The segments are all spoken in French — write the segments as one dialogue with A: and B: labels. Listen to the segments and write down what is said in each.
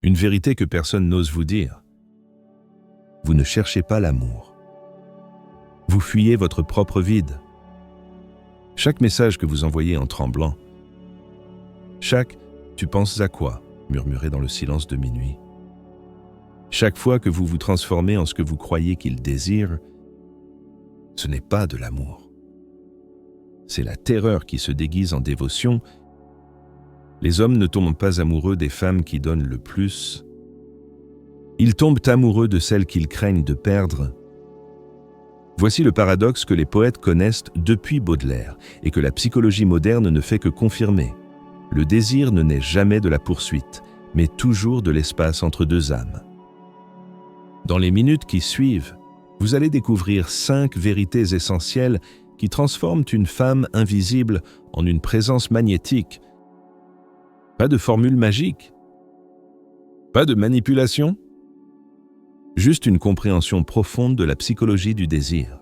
A: Une vérité que personne n'ose vous dire. Vous ne cherchez pas l'amour. Vous fuyez votre propre vide. Chaque message que vous envoyez en tremblant, chaque « tu penses à quoi ?» murmuré dans le silence de minuit, chaque fois que vous vous transformez en ce que vous croyez qu'il désire, ce n'est pas de l'amour. C'est la terreur qui se déguise en dévotion. Les hommes ne tombent pas amoureux des femmes qui donnent le plus. Ils tombent amoureux de celles qu'ils craignent de perdre. Voici le paradoxe que les poètes connaissent depuis Baudelaire et que la psychologie moderne ne fait que confirmer. Le désir ne naît jamais de la poursuite, mais toujours de l'espace entre deux âmes. Dans les minutes qui suivent, vous allez découvrir 5 vérités essentielles qui transforment une femme invisible en une présence magnétique. Pas de formule magique, pas de manipulation, juste une compréhension profonde de la psychologie du désir.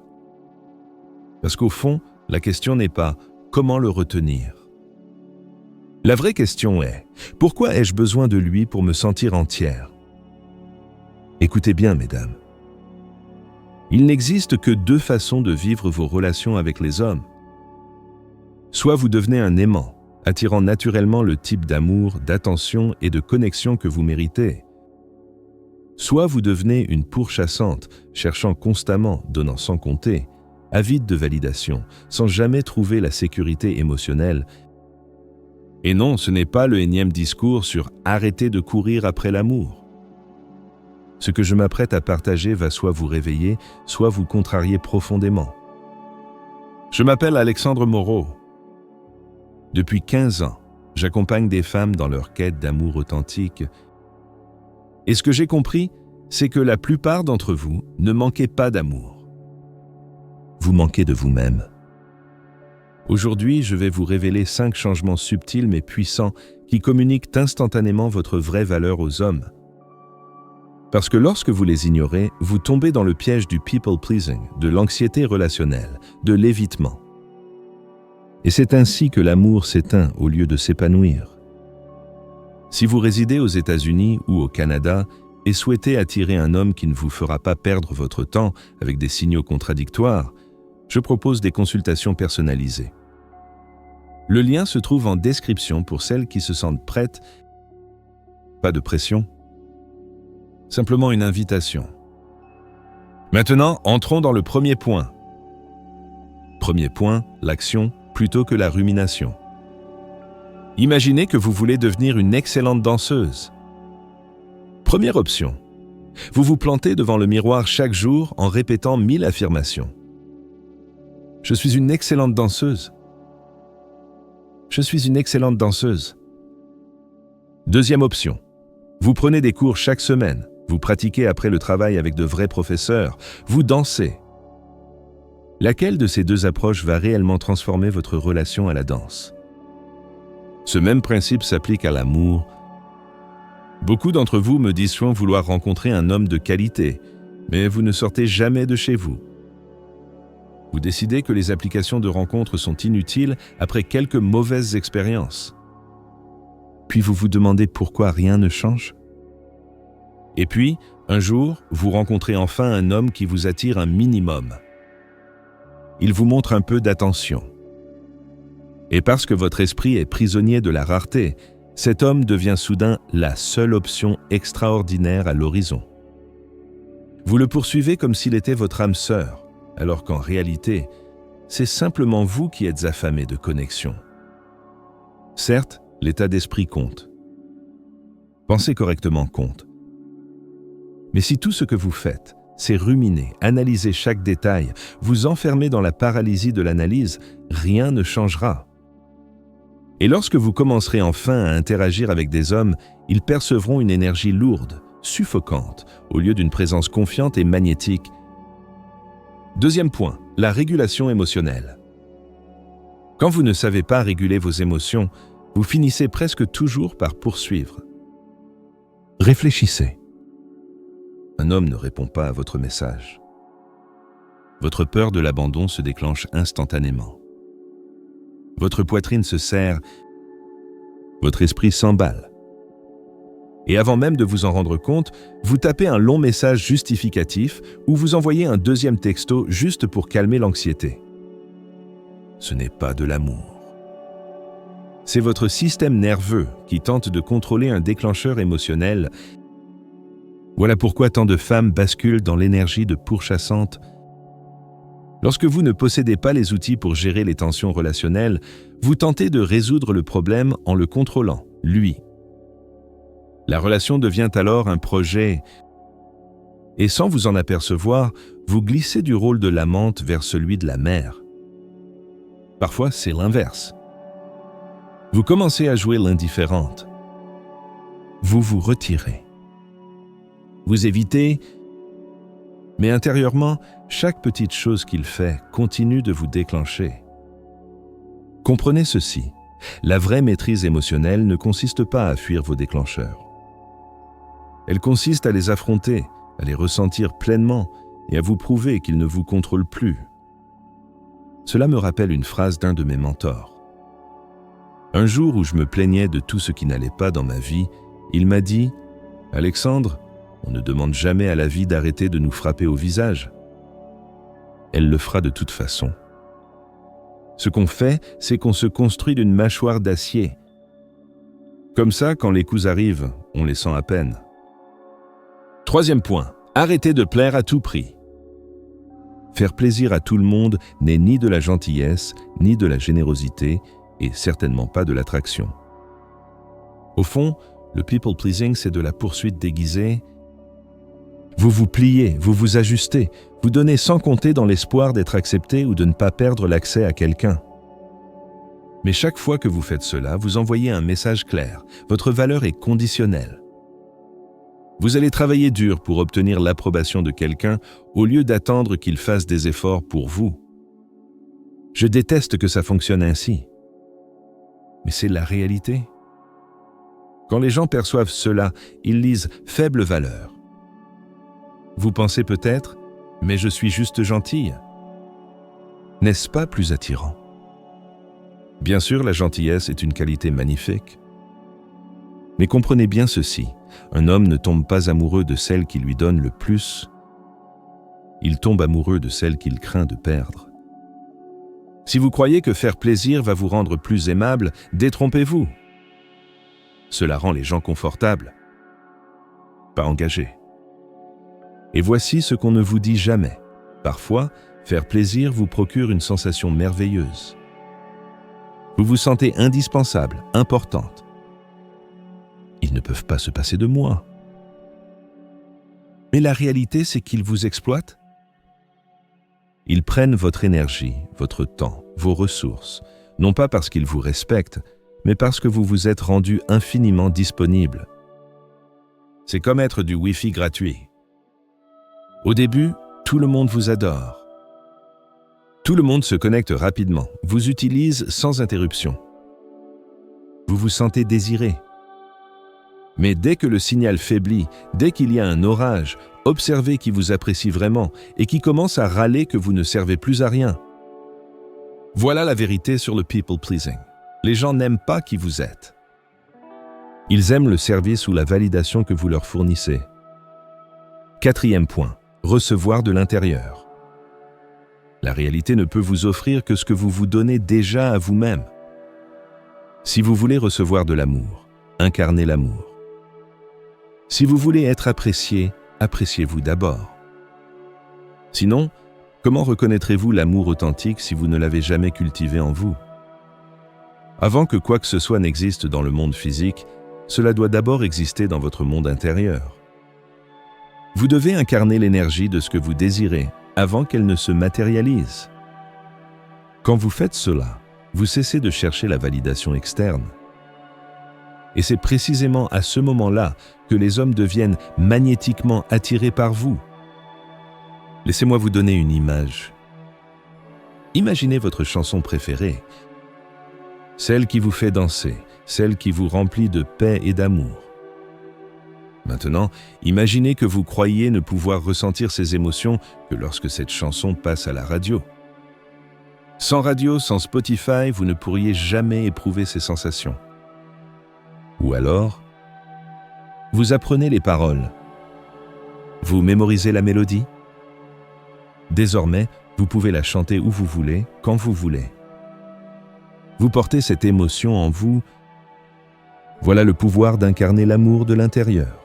A: Parce qu'au fond, la question n'est pas « comment le retenir ?» La vraie question est « pourquoi ai-je besoin de lui pour me sentir entière ?» Écoutez bien, mesdames. Il n'existe que 2 façons de vivre vos relations avec les hommes. Soit vous devenez un aimant, attirant naturellement le type d'amour, d'attention et de connexion que vous méritez. Soit vous devenez une pourchassante, cherchant constamment, donnant sans compter, avide de validation, sans jamais trouver la sécurité émotionnelle. Et non, ce n'est pas le énième discours sur « arrêtez de courir après l'amour ». Ce que je m'apprête à partager va soit vous réveiller, soit vous contrarier profondément. Je m'appelle Alexandre Moreau. Depuis 15 ans, j'accompagne des femmes dans leur quête d'amour authentique. Et ce que j'ai compris, c'est que la plupart d'entre vous ne manquez pas d'amour. Vous manquez de vous-même. Aujourd'hui, je vais vous révéler 5 changements subtils mais puissants qui communiquent instantanément votre vraie valeur aux hommes. Parce que lorsque vous les ignorez, vous tombez dans le piège du people-pleasing, de l'anxiété relationnelle, de l'évitement. Et c'est ainsi que l'amour s'éteint au lieu de s'épanouir. Si vous résidez aux États-Unis ou au Canada et souhaitez attirer un homme qui ne vous fera pas perdre votre temps avec des signaux contradictoires, je propose des consultations personnalisées. Le lien se trouve en description pour celles qui se sentent prêtes. Pas de pression. Simplement une invitation. Maintenant, entrons dans le premier point. Premier point, l'action plutôt que la rumination. Imaginez que vous voulez devenir une excellente danseuse. Première option. Vous vous plantez devant le miroir chaque jour en répétant 1000 affirmations. Je suis une excellente danseuse. Je suis une excellente danseuse. Deuxième option. Vous prenez des cours chaque semaine. Vous pratiquez après le travail avec de vrais professeurs. Vous dansez. Laquelle de ces 2 approches va réellement transformer votre relation à la danse? Ce même principe s'applique à l'amour. Beaucoup d'entre vous me disent souvent vouloir rencontrer un homme de qualité, mais vous ne sortez jamais de chez vous. Vous décidez que les applications de rencontres sont inutiles après quelques mauvaises expériences. Puis vous vous demandez pourquoi rien ne change. Et puis, un jour, vous rencontrez enfin un homme qui vous attire un minimum. Il vous montre un peu d'attention. Et parce que votre esprit est prisonnier de la rareté, cet homme devient soudain la seule option extraordinaire à l'horizon. Vous le poursuivez comme s'il était votre âme sœur, alors qu'en réalité, c'est simplement vous qui êtes affamé de connexion. Certes, l'état d'esprit compte. Penser correctement compte. Mais si tout ce que vous faites, c'est ruminer, analyser chaque détail, vous enfermer dans la paralysie de l'analyse, rien ne changera. Et lorsque vous commencerez enfin à interagir avec des hommes, ils percevront une énergie lourde, suffocante, au lieu d'une présence confiante et magnétique. Deuxième point, la régulation émotionnelle. Quand vous ne savez pas réguler vos émotions, vous finissez presque toujours par poursuivre. Réfléchissez. Un homme ne répond pas à votre message. Votre peur de l'abandon se déclenche instantanément. Votre poitrine se serre, votre esprit s'emballe. Et avant même de vous en rendre compte, vous tapez un long message justificatif ou vous envoyez un deuxième texto juste pour calmer l'anxiété. Ce n'est pas de l'amour. C'est votre système nerveux qui tente de contrôler un déclencheur émotionnel. Voilà pourquoi tant de femmes basculent dans l'énergie de pourchassante. Lorsque vous ne possédez pas les outils pour gérer les tensions relationnelles, vous tentez de résoudre le problème en le contrôlant, lui. La relation devient alors un projet, et sans vous en apercevoir, vous glissez du rôle de l'amante vers celui de la mère. Parfois, c'est l'inverse. Vous commencez à jouer l'indifférente. Vous vous retirez. Vous évitez, mais intérieurement, chaque petite chose qu'il fait continue de vous déclencher. Comprenez ceci, la vraie maîtrise émotionnelle ne consiste pas à fuir vos déclencheurs. Elle consiste à les affronter, à les ressentir pleinement et à vous prouver qu'ils ne vous contrôlent plus. Cela me rappelle une phrase d'un de mes mentors. Un jour où je me plaignais de tout ce qui n'allait pas dans ma vie, il m'a dit « Alexandre, on ne demande jamais à la vie d'arrêter de nous frapper au visage. Elle le fera de toute façon. Ce qu'on fait, c'est qu'on se construit d'une mâchoire d'acier. Comme ça, quand les coups arrivent, on les sent à peine. » Troisième point, arrêtez de plaire à tout prix. Faire plaisir à tout le monde n'est ni de la gentillesse, ni de la générosité, et certainement pas de l'attraction. Au fond, le people pleasing, c'est de la poursuite déguisée. Vous vous pliez, vous vous ajustez, vous donnez sans compter dans l'espoir d'être accepté ou de ne pas perdre l'accès à quelqu'un. Mais chaque fois que vous faites cela, vous envoyez un message clair. Votre valeur est conditionnelle. Vous allez travailler dur pour obtenir l'approbation de quelqu'un au lieu d'attendre qu'il fasse des efforts pour vous. Je déteste que ça fonctionne ainsi. Mais c'est la réalité. Quand les gens perçoivent cela, ils lisent « faible valeur ». Vous pensez peut-être « mais je suis juste gentille ». N'est-ce pas plus attirant? Bien sûr, la gentillesse est une qualité magnifique. Mais comprenez bien ceci, un homme ne tombe pas amoureux de celle qui lui donne le plus, il tombe amoureux de celle qu'il craint de perdre. Si vous croyez que faire plaisir va vous rendre plus aimable, détrompez-vous. Cela rend les gens confortables, pas engagés. Et voici ce qu'on ne vous dit jamais. Parfois, faire plaisir vous procure une sensation merveilleuse. Vous vous sentez indispensable, importante. Ils ne peuvent pas se passer de moi. Mais la réalité, c'est qu'ils vous exploitent. Ils prennent votre énergie, votre temps, vos ressources, non pas parce qu'ils vous respectent, mais parce que vous vous êtes rendu infiniment disponible. C'est comme être du Wi-Fi gratuit. Au début, tout le monde vous adore. Tout le monde se connecte rapidement, vous utilise sans interruption. Vous vous sentez désiré. Mais dès que le signal faiblit, dès qu'il y a un orage, observez qui vous apprécie vraiment et qui commence à râler que vous ne servez plus à rien. Voilà la vérité sur le people pleasing. Les gens n'aiment pas qui vous êtes. Ils aiment le service ou la validation que vous leur fournissez. Quatrième point, recevoir de l'intérieur. La réalité ne peut vous offrir que ce que vous vous donnez déjà à vous-même. Si vous voulez recevoir de l'amour, incarnez l'amour. Si vous voulez être apprécié, appréciez-vous d'abord. Sinon, comment reconnaîtrez-vous l'amour authentique si vous ne l'avez jamais cultivé en vous? Avant que quoi que ce soit n'existe dans le monde physique, cela doit d'abord exister dans votre monde intérieur. Vous devez incarner l'énergie de ce que vous désirez avant qu'elle ne se matérialise. Quand vous faites cela, vous cessez de chercher la validation externe. Et c'est précisément à ce moment-là que les hommes deviennent magnétiquement attirés par vous. Laissez-moi vous donner une image. Imaginez votre chanson préférée, celle qui vous fait danser, celle qui vous remplit de paix et d'amour. Maintenant, imaginez que vous croyez ne pouvoir ressentir ces émotions que lorsque cette chanson passe à la radio. Sans radio, sans Spotify, vous ne pourriez jamais éprouver ces sensations. Ou alors, Vous apprenez les paroles. Vous mémorisez la mélodie. Désormais, vous pouvez la chanter où vous voulez, quand vous voulez. Vous portez cette émotion en vous. Voilà le pouvoir d'incarner l'amour de l'intérieur.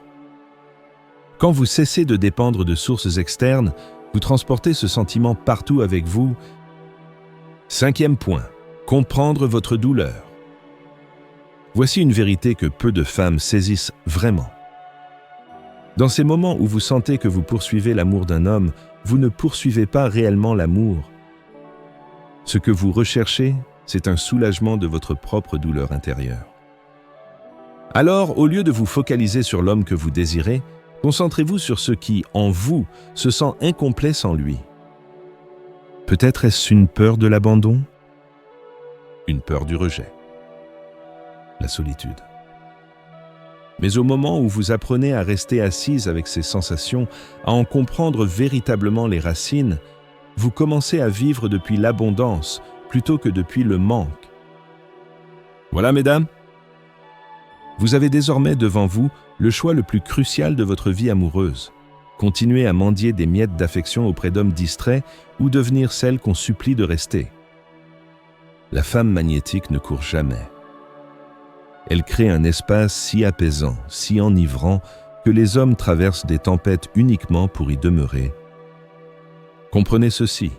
A: Quand vous cessez de dépendre de sources externes, vous transportez ce sentiment partout avec vous. 5e point, comprendre votre douleur. Voici une vérité que peu de femmes saisissent vraiment. Dans ces moments où vous sentez que vous poursuivez l'amour d'un homme, vous ne poursuivez pas réellement l'amour. Ce que vous recherchez, c'est un soulagement de votre propre douleur intérieure. Alors, au lieu de vous focaliser sur l'homme que vous désirez, concentrez-vous sur ce qui, en vous, se sent incomplet sans lui. Peut-être est-ce une peur de l'abandon? Une peur du rejet? La solitude? Mais au moment où vous apprenez à rester assise avec ces sensations, à en comprendre véritablement les racines, vous commencez à vivre depuis l'abondance plutôt que depuis le manque. Voilà, mesdames, vous avez désormais devant vous le choix le plus crucial de votre vie amoureuse. Continuer à mendier des miettes d'affection auprès d'hommes distraits ou devenir celle qu'on supplie de rester. La femme magnétique ne court jamais. Elle crée un espace si apaisant, si enivrant, que les hommes traversent des tempêtes uniquement pour y demeurer. Comprenez ceci,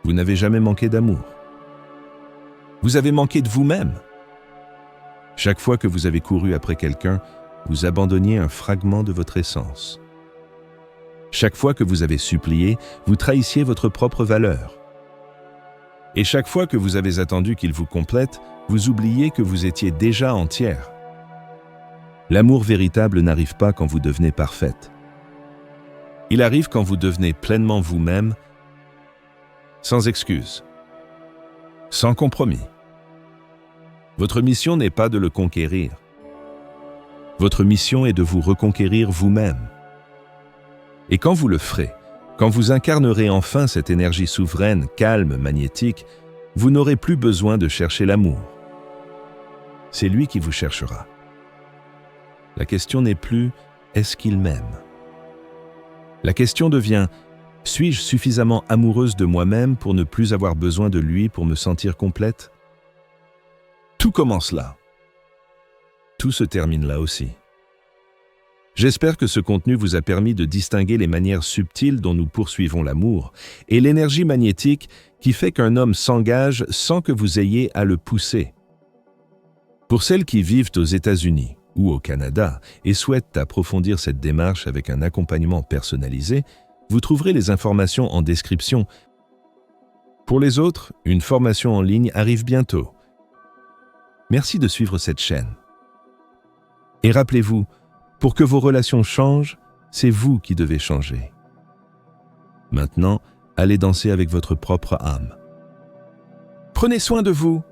A: vous n'avez jamais manqué d'amour. Vous avez manqué de vous-même. Chaque fois que vous avez couru après quelqu'un, vous abandonniez un fragment de votre essence. Chaque fois que vous avez supplié, vous trahissiez votre propre valeur. Et chaque fois que vous avez attendu qu'il vous complète, vous oubliez que vous étiez déjà entière. L'amour véritable n'arrive pas quand vous devenez parfaite. Il arrive quand vous devenez pleinement vous-même, sans excuse, sans compromis. Votre mission n'est pas de le conquérir. Votre mission est de vous reconquérir vous-même. Et quand vous le ferez, quand vous incarnerez enfin cette énergie souveraine, calme, magnétique, vous n'aurez plus besoin de chercher l'amour. C'est lui qui vous cherchera. La question n'est plus « est-ce qu'il m'aime ?» La question devient « suis-je suffisamment amoureuse de moi-même pour ne plus avoir besoin de lui pour me sentir complète ?» Tout commence là. Tout se termine là aussi. J'espère que ce contenu vous a permis de distinguer les manières subtiles dont nous poursuivons l'amour et l'énergie magnétique qui fait qu'un homme s'engage sans que vous ayez à le pousser. Pour celles qui vivent aux États-Unis ou au Canada et souhaitent approfondir cette démarche avec un accompagnement personnalisé, vous trouverez les informations en description. Pour les autres, une formation en ligne arrive bientôt. Merci de suivre cette chaîne. Et rappelez-vous, pour que vos relations changent, c'est vous qui devez changer. Maintenant, allez danser avec votre propre âme. Prenez soin de vous.